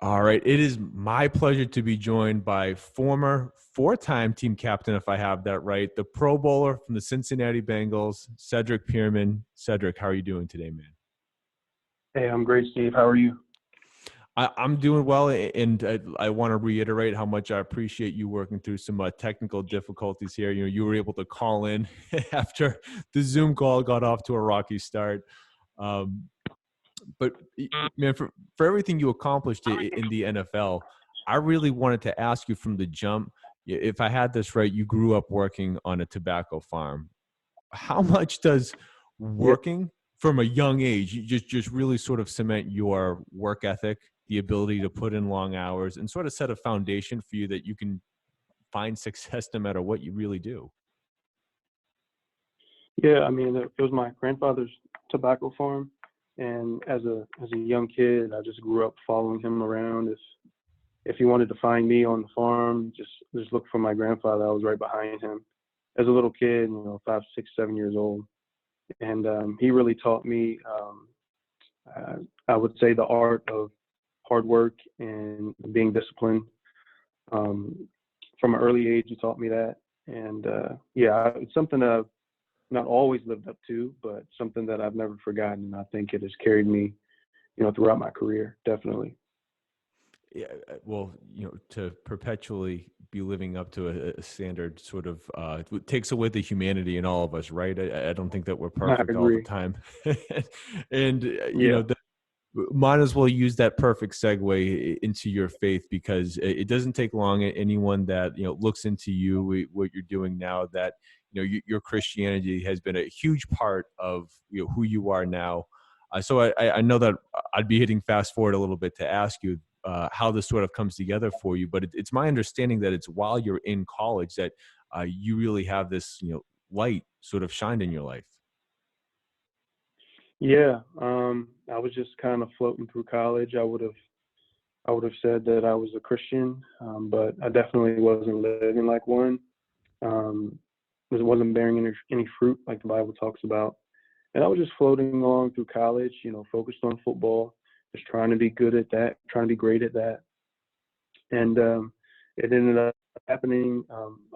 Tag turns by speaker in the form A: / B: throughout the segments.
A: All right. It is my pleasure to be joined by former four-time team captain, if I have that right, the Pro Bowler from the Cincinnati Bengals, Cedric Peerman. Cedric, how are you doing today, man?
B: Hey, I'm great, Steve. How are you?
A: I'm doing well, and I want to reiterate how much I appreciate you working through some technical difficulties here. You know, you were able to call in after the Zoom call got off to a rocky start. Um, but man, for everything you accomplished in the NFL, I really wanted to ask you from the jump. If I had this right, you grew up working on a tobacco farm. How much does
B: Yeah,
A: working from a young age you just really sort of cement your work ethic, the ability to put in long hours, and sort of set a foundation for you that you can find success no matter what you really do?
B: yeah. I mean, it was my grandfather's tobacco farm, and as a young kid, I just grew up following him around. If he wanted to find me on the farm, just look for my grandfather. I was right behind him. As a little kid, 5, 6, 7 years old, and he really taught me. I would say the art of hard work and being disciplined. Um, from an early age, he taught me that, and yeah, it's something that I've not always lived up to, but something that I've never forgotten. And I think it has carried me, throughout my career, definitely.
A: Yeah, well, to perpetually be living up to a standard sort of takes away the humanity in all of us, right? I don't think that we're
B: I
A: perfect all the
B: agree.
A: time, and
B: Yeah.
A: might as well use that perfect segue into your faith, because it doesn't take long. Anyone that looks into you, what you're doing now, that your Christianity has been a huge part of who you are now. So I know that I'd be hitting fast forward a little bit to ask you how this sort of comes together for you, but it's my understanding that it's while you're in college that you really have this light sort of shined in your life.
B: Yeah. I was just kind of floating through college. I would have said that I was a Christian, but I definitely wasn't living like one. Um, wasn't bearing any fruit like the Bible talks about. And I was just floating along through college, focused on football, just trying to be good at that, trying to be great at that. And it ended up happening.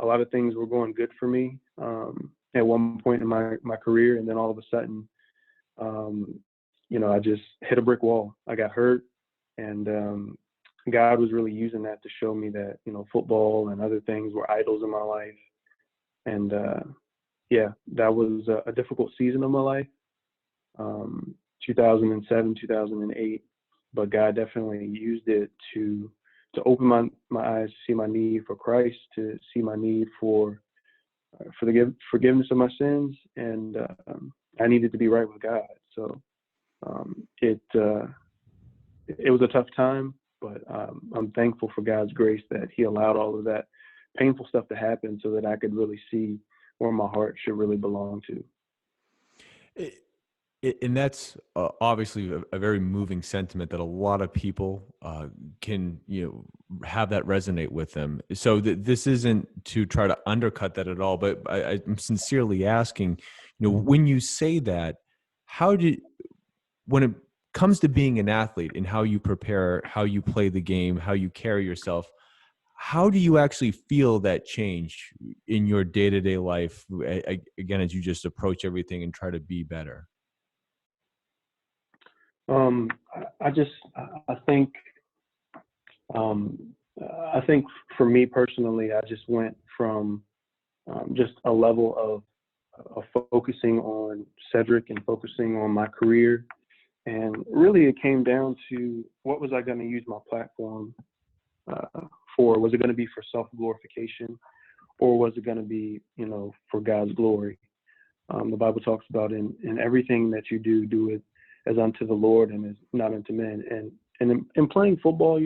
B: A lot of things were going good for me at one point in my career, and then all of a sudden, um, I just hit a brick wall. I got hurt, and God was really using that to show me that football and other things were idols in my life. And yeah, that was a difficult season of my life, 2007, 2008. But God definitely used it to open my eyes to see my need for Christ, to see my need for the forgiveness of my sins, and I needed to be right with God. So it was a tough time, but I'm thankful for God's grace that He allowed all of that painful stuff to happen so that I could really see where my heart should really belong to.
A: And that's obviously a very moving sentiment that a lot of people can have that resonate with them. So this isn't to try to undercut that at all, but I'm sincerely asking, when you say that, how did when it comes to being an athlete and how you prepare, how you play the game, how you carry yourself, how do you actually feel that change in your day-to-day life, again, as you just approach everything and try to be better?
B: I think um, I think for me personally, I just went from just a level of focusing on Cedric and focusing on my career, and really it came down to what was I going to use my platform for? Was it going to be for self glorification, or was it going to be for God's glory? The Bible talks about in everything that you do, do it as unto the Lord and as not unto men. And in playing football,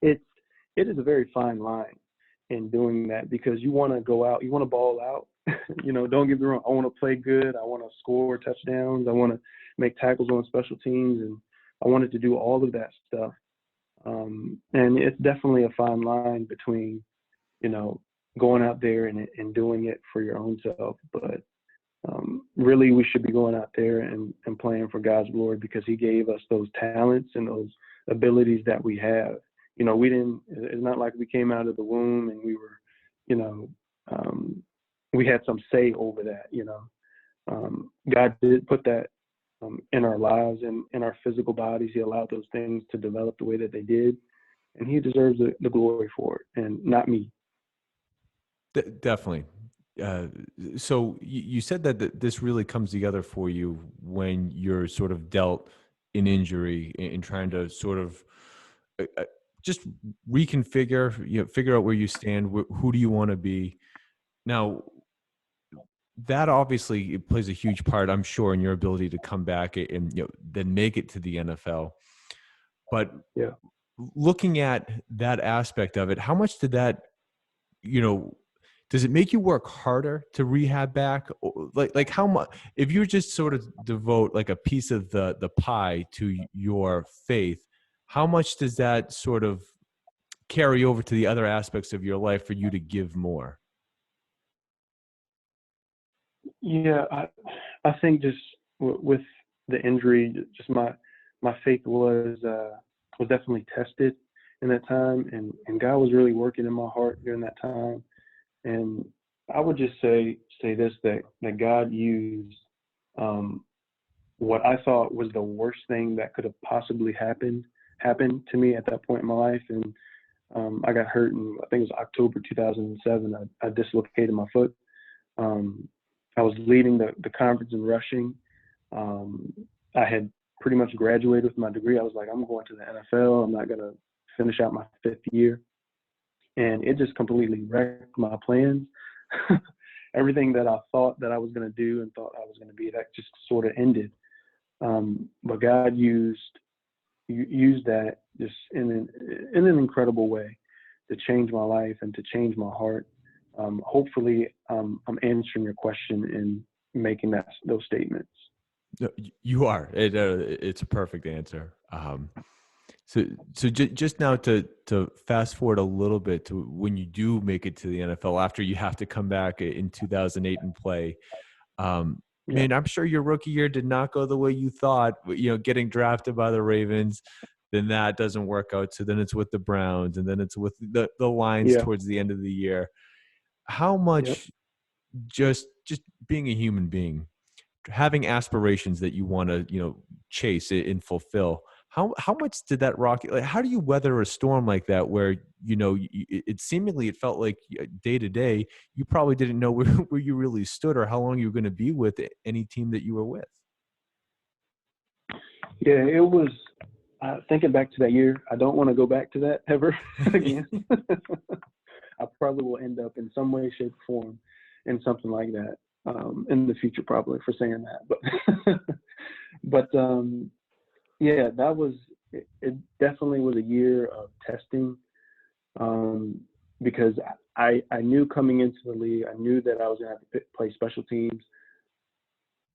B: it's it is a very fine line in doing that, because you want to go out, you want to ball out. Don't get me wrong. I want to play good. I want to score touchdowns. I want to make tackles on special teams, and I wanted to do all of that stuff. And it's definitely a fine line between, you know, going out there and doing it for your own self. But really, we should be going out there and playing for God's glory, because He gave us those talents and abilities that we have. We didn't. It's not like we came out of the womb and we were, you know, we had some say over that. God did put that in our lives and in our physical bodies. He allowed those things to develop the way that they did, and He deserves the glory for it, and not me.
A: Definitely. Uh, so you said that this really comes together for you when you're sort of dealt an injury and trying to sort of just reconfigure, figure out where you stand, who do you want to be. Now, that obviously it plays a huge part, I'm sure, in your ability to come back and then make it to the NFL. But
B: Yeah.
A: looking at that aspect of it, how much did that, does it make you work harder to rehab back? Like how much, if you just sort of devote like a piece of the pie to your faith, how much does that sort of carry over to the other aspects of your life for you to give more?
B: Yeah, I think just with the injury, just my faith was definitely tested in that time, and God was really working in my heart during that time. And I would just say this, that God used what I thought was the worst thing that could have possibly happened to me at that point in my life. And I got hurt in, I think it was October 2007. I dislocated my foot. I was leading the conference in rushing. I had pretty much graduated with my degree. I was like, I'm going to the NFL. I'm not going to finish out my 5th year. And it just completely wrecked my plans. Everything that I thought that I was going to do and thought I was going to be, that just sort of ended. But God used that just in an incredible way to change my life and to change my heart. Hopefully, I'm answering your question in making those statements.
A: You are. It's a perfect answer. So just now to fast forward a little bit to when you do make it to the NFL after you have to come back in 2008 and play.
B: Yeah.
A: Man, I'm sure your rookie year did not go the way you thought. Getting drafted by the Ravens, then that doesn't work out. So then it's with the Browns, and then it's with the Lions
B: Yeah.
A: towards the end of the year. How
B: Yep.
A: much just being a human being, having aspirations that you want to chase and fulfill, how much did that rock you? Like, how do you weather a storm like that where it seemingly it felt like day to day you probably didn't know where you really stood or how long you were going to be with any team that you were with?
B: Yeah, it was. Thinking back to that year, I don't want to go back to that ever again. I probably will end up in some way, shape, or form in something like that in the future, probably, for saying that. But yeah, it definitely was a year of testing because I knew coming into the league, I knew that I was going to have to play special teams.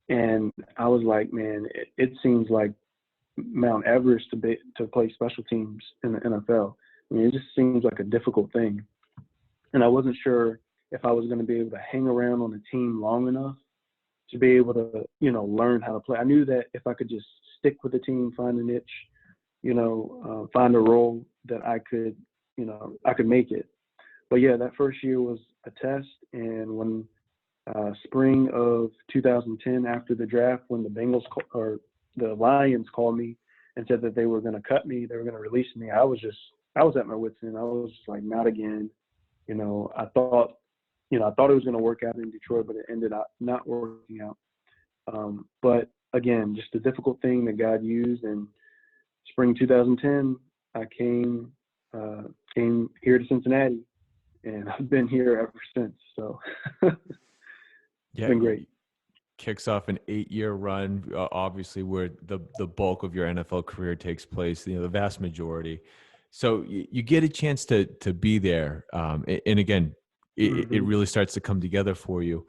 B: And I was like, man, it seems like Mount Everest to play special teams in the NFL. I mean, it just seems like a difficult thing. And I wasn't sure if I was going to be able to hang around on the team long enough to be able to, learn how to play. I knew that if I could just stick with the team, find a niche, find a role that I could make it. But yeah, that first year was a test. And when spring of 2010, after the draft, when the Lions called me and said that they were going to cut me, they were going to release me, I was at my wits' end. I was just like, not again. I thought it was going to work out in Detroit, but it ended up not working out. But again, just a difficult thing that God used. In spring 2010, I came here to Cincinnati, and I've been here ever since. So it's been great.
A: Kicks off an 8-year run, obviously where the bulk of your NFL career takes place, the vast majority. So you get a chance to be there. And again, it really starts to come together for you.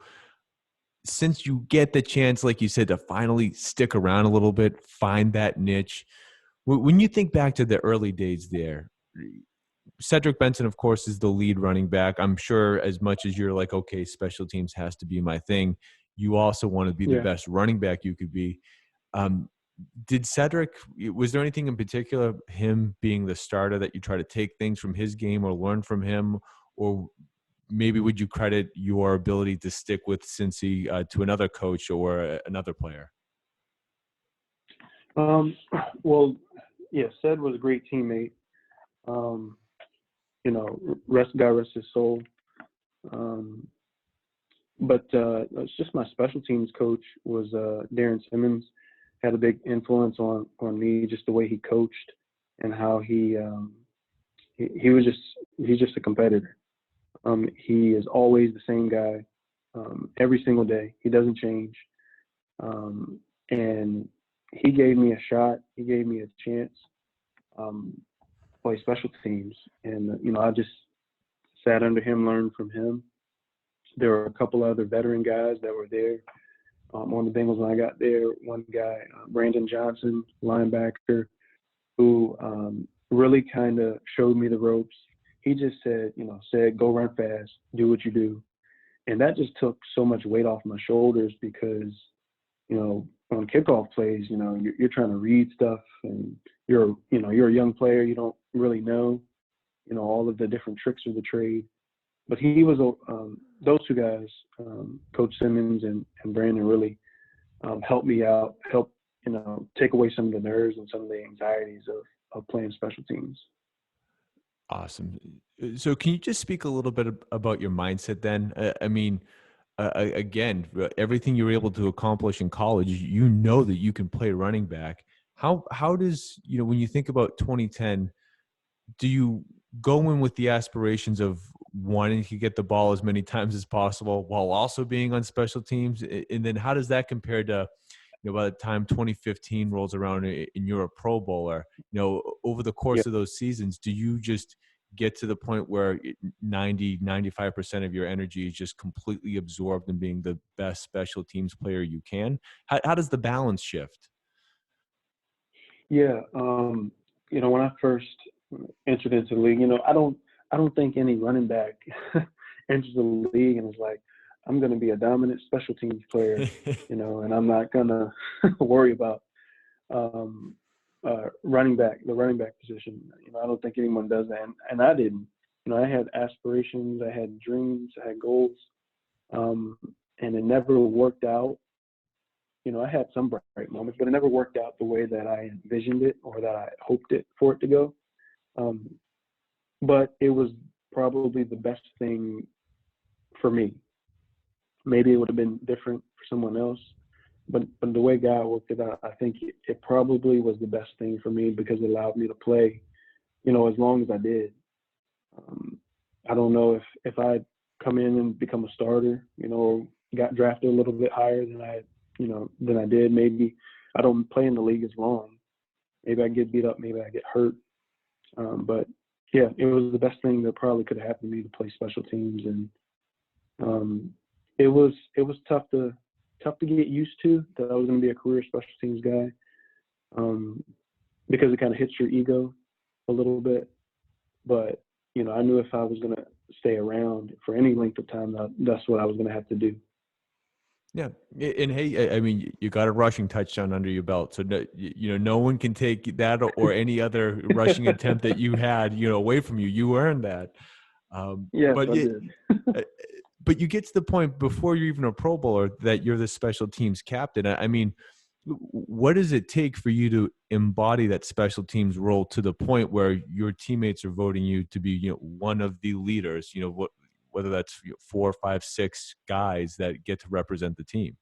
A: Since you get the chance, like you said, to finally stick around a little bit, find that niche. When you think back to the early days there, Cedric Benson, of course, is the lead running back. I'm sure as much as you're like, okay, special teams has to be my thing, you also want to be the best running back you could be. did Cedric, was there anything in particular, him being the starter, that you try to take things from his game or learn from him? Or maybe would you credit your ability to stick with Cincy to another coach or another player?
B: Well, yeah, Ced was a great teammate. Um, God rest his soul. But it's just my special teams coach was Darren Simmons. Had a big influence on me, just the way he coached and how he's just a competitor. He is always the same guy every single day. He doesn't change. And he gave me a shot. He gave me a chance to play special teams. And, I just sat under him, learned from him. There were a couple other veteran guys that were there on the Bengals when I got there. One guy, Brandon Johnson, linebacker, who really kind of showed me the ropes. He just said, go run fast, do what you do. And that just took so much weight off my shoulders because, on kickoff plays, you're trying to read stuff and you're a young player. You don't really know, all of the different tricks of the trade. But he was those two guys, Coach Simmons and Brandon, really helped me out, helped take away some of the nerves and some of the anxieties of playing special teams.
A: Awesome. So can you just speak a little bit about your mindset then? Again, everything you were able to accomplish in college, you know that you can play running back. How does, when you think about 2010, do you go in with the aspirations of wanting to get the ball as many times as possible while also being on special teams? And then how does that compare to, by the time 2015 rolls around and you're a Pro Bowler, over the course of those seasons, do you just get to the point where 95% of your energy is just completely absorbed in being the best special teams player you can? How does the balance shift?
B: Yeah. When I first entered into the league, I don't think any running back enters the league and is like, I'm going to be a dominant special teams player, and I'm not going to worry about the running back position. I don't think anyone does that. And I didn't. I had aspirations, I had dreams, I had goals, and it never worked out. I had some bright moments, but it never worked out the way that I envisioned it or that I hoped for it to go. But it was probably the best thing for me. Maybe it would have been different for someone else, but the way God worked it out, I think it probably was the best thing for me because it allowed me to play, as long as I did. I don't know if I'd come in and become a starter, or got drafted a little bit higher than I did. Maybe I don't play in the league as long. Maybe I get beat up. Maybe I get hurt. But yeah, it was the best thing that probably could have happened to me to play special teams, and it was tough to get used to that I was going to be a career special teams guy, because it kind of hits your ego a little bit. But I knew if I was going to stay around for any length of time, that's what I was going to have to do.
A: Yeah. And hey, you got a rushing touchdown under your belt. So, no one can take that or any other rushing attempt that you had, away from you. You earned that.
B: Yes,
A: but
B: I did.
A: But you get to the point before you're even a Pro Bowler that you're the special teams captain. What does it take for you to embody that special teams role to the point where your teammates are voting you to be, one of the leaders, whether that's 4, 5, 6 guys that get to represent the team?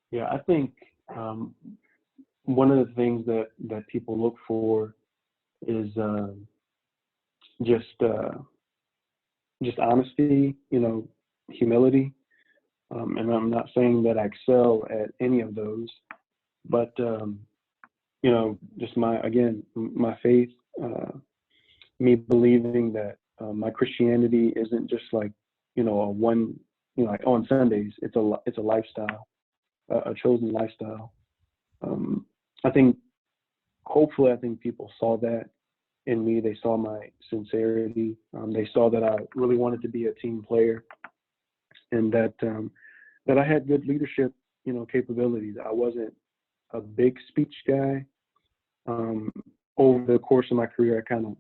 B: Yeah, I think one of the things that people look for is just honesty, humility. And I'm not saying that I excel at any of those, but just my faith, me believing that my Christianity isn't just like, a one, like on Sundays. It's a lifestyle, a chosen lifestyle. Hopefully people saw that in me. They saw my sincerity. They saw that I really wanted to be a team player, and that I had good leadership, capabilities. I a big speech guy. Over the course of my career, I kind of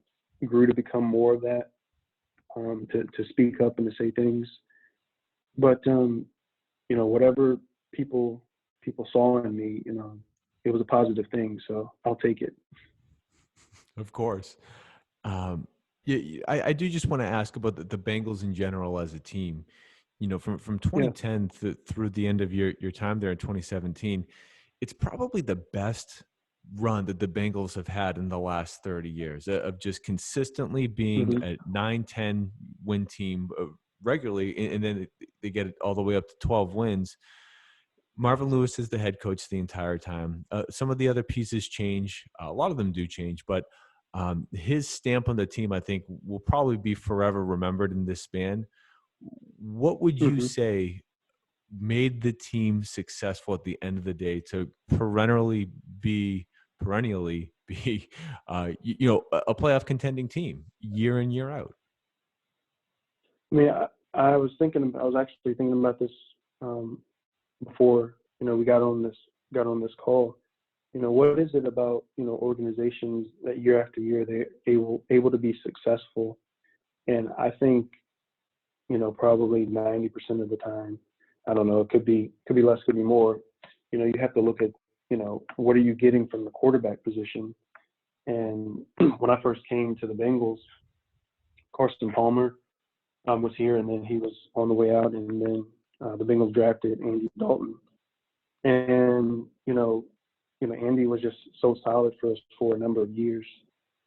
B: grew to become more of that, to speak up and to say things. But whatever people saw in me, it was a positive thing, so I'll take it.
A: Of course. Yeah, I do just want to ask about the Bengals in general as a team. From
B: Yeah.
A: 2010 through the end of your time there in 2017, it's probably the best run that the Bengals have had in the last 30 years of just consistently being
B: Hmm.
A: a 9-10 win team regularly, and then they get it all the way up to 12 wins. Marvin Lewis is the head coach the entire time. Some of the other pieces change. A lot of them do change, but his stamp on the team, I think, will probably be forever remembered in this span. What would you
B: Hmm.
A: say made the team successful at the end of the day to perennially be a playoff contending team year in, year out?
B: I mean, I was actually thinking about this, before we got on this call. What is it about organizations that year after year they're able to be successful? And I think probably 90% of the time, I don't know, it could be less, could be more. You have to look at what are you getting from the quarterback position. And when I first came to the Bengals, Carson Palmer was here, and then he was on the way out, and then the Bengals drafted Andy Dalton. And Andy was just so solid for us for a number of years.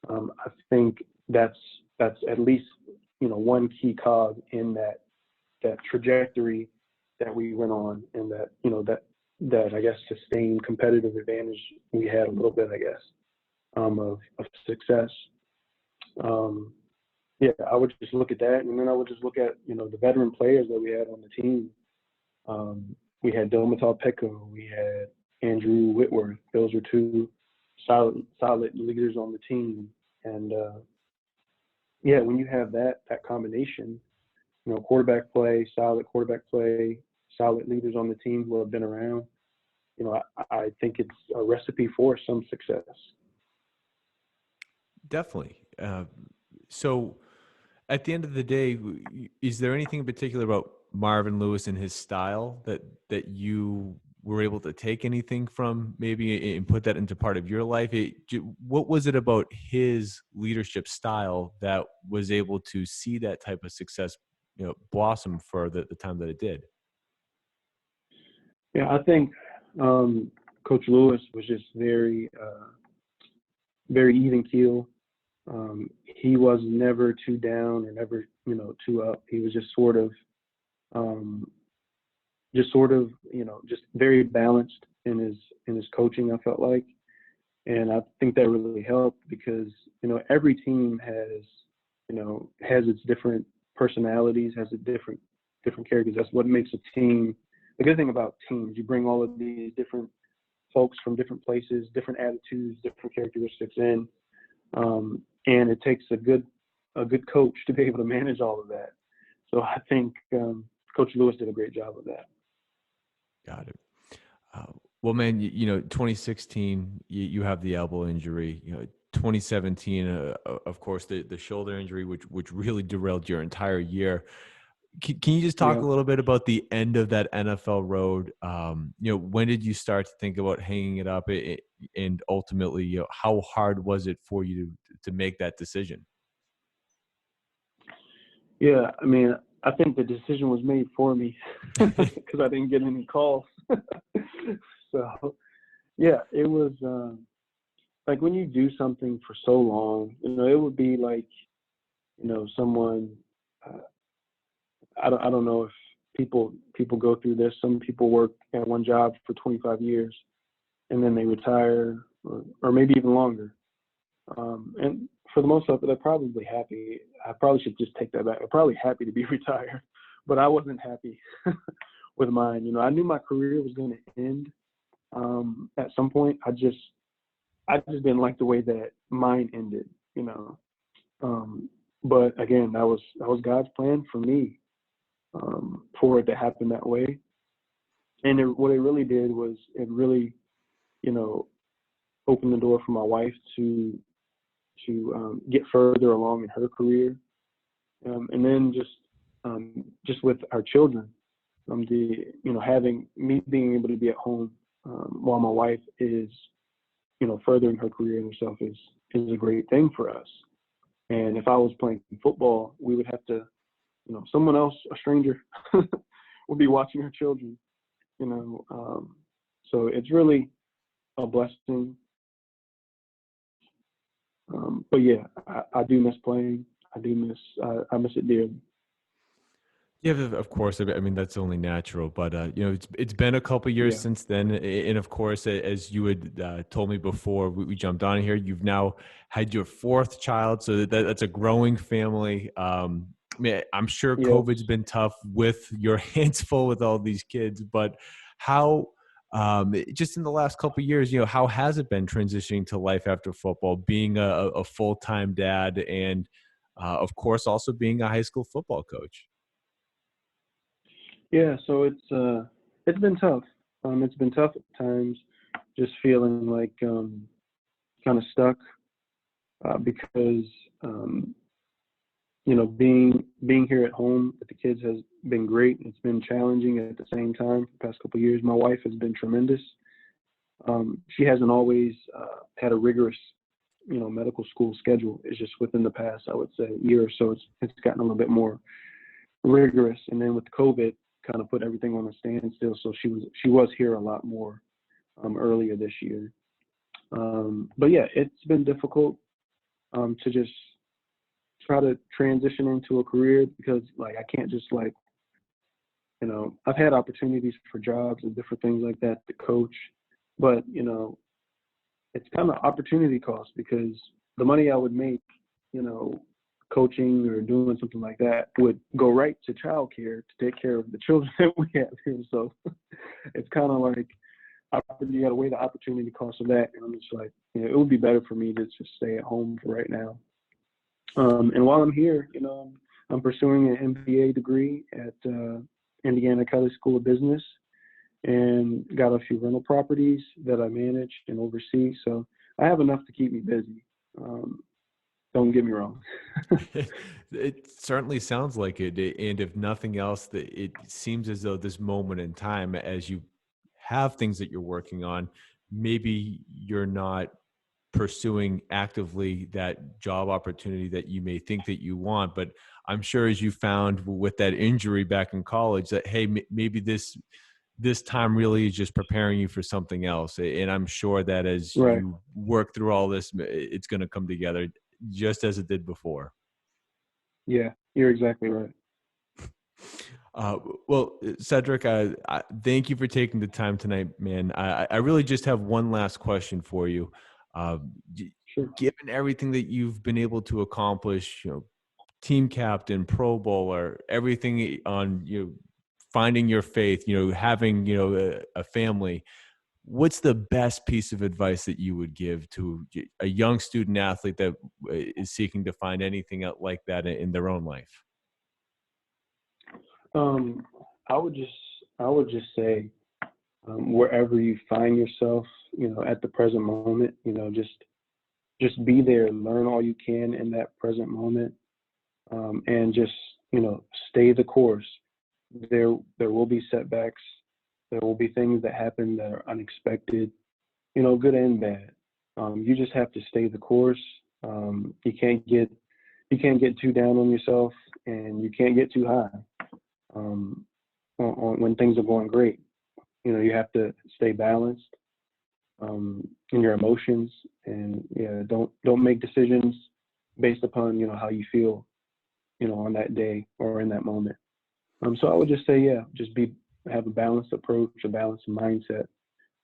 B: I think that's at least one key cog in that trajectory that we went on, and that I guess sustained competitive advantage we had a little bit, I guess, of success. Yeah, I would just look at that, and then I would just look at the veteran players that we had on the team. We had Domatal Peko, we had Andrew Whitworth. Those were two solid leaders on the team. And yeah, when you have that combination, quarterback play, solid leaders on the team who have been around, I think it's a recipe for some success.
A: Definitely. So at the end of the day, is there anything in particular about Marvin Lewis and his style that you were able to take anything from maybe and put that into part of your life? What was it about his leadership style that was able to see that type of success, blossom for the time that it did?
B: Yeah, I think Coach Lewis was just very even keel. He was never too down or never too up. He was just sort of just very balanced in his coaching, I felt like. And I think that really helped because every team has its different personalities, has a different characters. That's what makes a team. The good thing about teams, you bring all of these different folks from different places, different attitudes, different characteristics in, and it takes a good coach to be able to manage all of that. So I think Coach Lewis did a great job of that.
A: Got it. Well, man, 2016, you have the elbow injury. 2017, of course, the shoulder injury, which really derailed your entire year. Can you just talk
B: Yeah.
A: a little bit about the end of that NFL road? When did you start to think about hanging it up, and ultimately, how hard was it for you to make that decision?
B: Yeah, I mean, I think the decision was made for me because I didn't get any calls. So, yeah, it was like when you do something for so long, it would be like, someone. I don't know if people go through this. Some people work at one job for 25 years and then they retire, or maybe even longer. And for the most part, they're probably happy. I probably should just take that back. They're probably happy to be retired, but I wasn't happy with mine. I knew my career was going to end at some point. I just didn't like the way that mine ended. But again, that was God's plan for me, for it to happen that way. And what it really did was it really, open the door for my wife to get further along in her career, and then just with our children, having me being able to be at home while my wife is furthering her career in herself is a great thing for us. And if I was playing football, we would have to, someone else, a stranger, would be watching our children. So it's really a blessing. But yeah, I do miss playing. I miss it dearly.
A: Yeah, of course. I mean, that's only natural. But it's been a couple years
B: Yeah.
A: since then, and of course, as you had told me before we jumped on here, you've now had your fourth child, so that's a growing family. I mean, I'm sure
B: Yes.
A: COVID's been tough with your hands full with all these kids, but how? Just in the last couple of years, how has it been transitioning to life after football, being a full-time dad, and of course, also being a high school football coach?
B: Yeah. So it's been tough. It's been tough at times, just feeling like kind of stuck because being here at home with the kids has been great. It's been challenging at the same time. For the past couple of years, my wife has been tremendous. She hasn't always had a rigorous, medical school schedule. It's just within the past, I would say, year or so, it's gotten a little bit more rigorous. And then with COVID, kind of put everything on a standstill. So she was here a lot more earlier this year. But yeah, it's been difficult to just try to transition into a career because I can't just I've had opportunities for jobs and different things like that to coach, but it's kind of opportunity cost because the money I would make, coaching or doing something like that would go right to childcare to take care of the children that we have here. So it's kind of like you got to weigh the opportunity cost of that, and I'm just like, it would be better for me to just stay at home for right now. And while I'm here, I'm pursuing an MBA degree at Indiana Kelley School of Business, and got a few rental properties that I manage and oversee. So I have enough to keep me busy. Don't get me wrong.
A: It certainly sounds like it. And if nothing else, it seems as though this moment in time, as you have things that you're working on, maybe you're not pursuing actively that job opportunity that you may think that you want. But I'm sure, as you found with that injury back in college, that, hey, maybe this time really is just preparing you for something else. And I'm sure that as
B: Right.
A: you work through all this, it's going to come together just as it did before.
B: Yeah, you're exactly right.
A: Well, Cedric, thank you for taking the time tonight, man. I really just have one last question for you. Uh,
B: Sure.
A: Given everything that you've been able to accomplish, team captain, Pro Bowler, everything on finding your faith, having a family, what's the best piece of advice that you would give to a young student athlete that is seeking to find anything like that in their own life?
B: I would just say, wherever you find yourself, at the present moment, just be there, learn all you can in that present moment, and just, stay the course. There will be setbacks. There will be things that happen that are unexpected, good and bad. You just have to stay the course. You can't get too down on yourself, and you can't get too high when things are going great. You have to stay balanced in your emotions, and don't make decisions based upon how you feel on that day or in that moment. So I would just say, just have a balanced approach, a balanced mindset,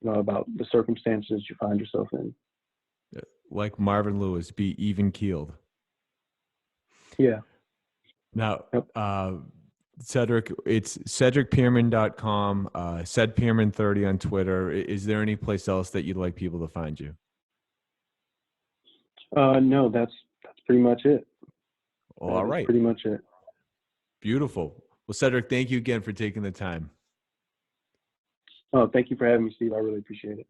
B: about the circumstances you find yourself in.
A: Like Marvin Lewis, be even keeled.
B: Yeah.
A: Now,
B: Yep.
A: Cedric, it's cedricpeerman.com, cedpeerman30 on Twitter. Is there any place else that you'd like people to find you?
B: No, that's pretty much it.
A: Well, all right.
B: Pretty much it.
A: Beautiful. Well, Cedric, thank you again for taking the time.
B: Oh, thank you for having me, Steve. I really appreciate it.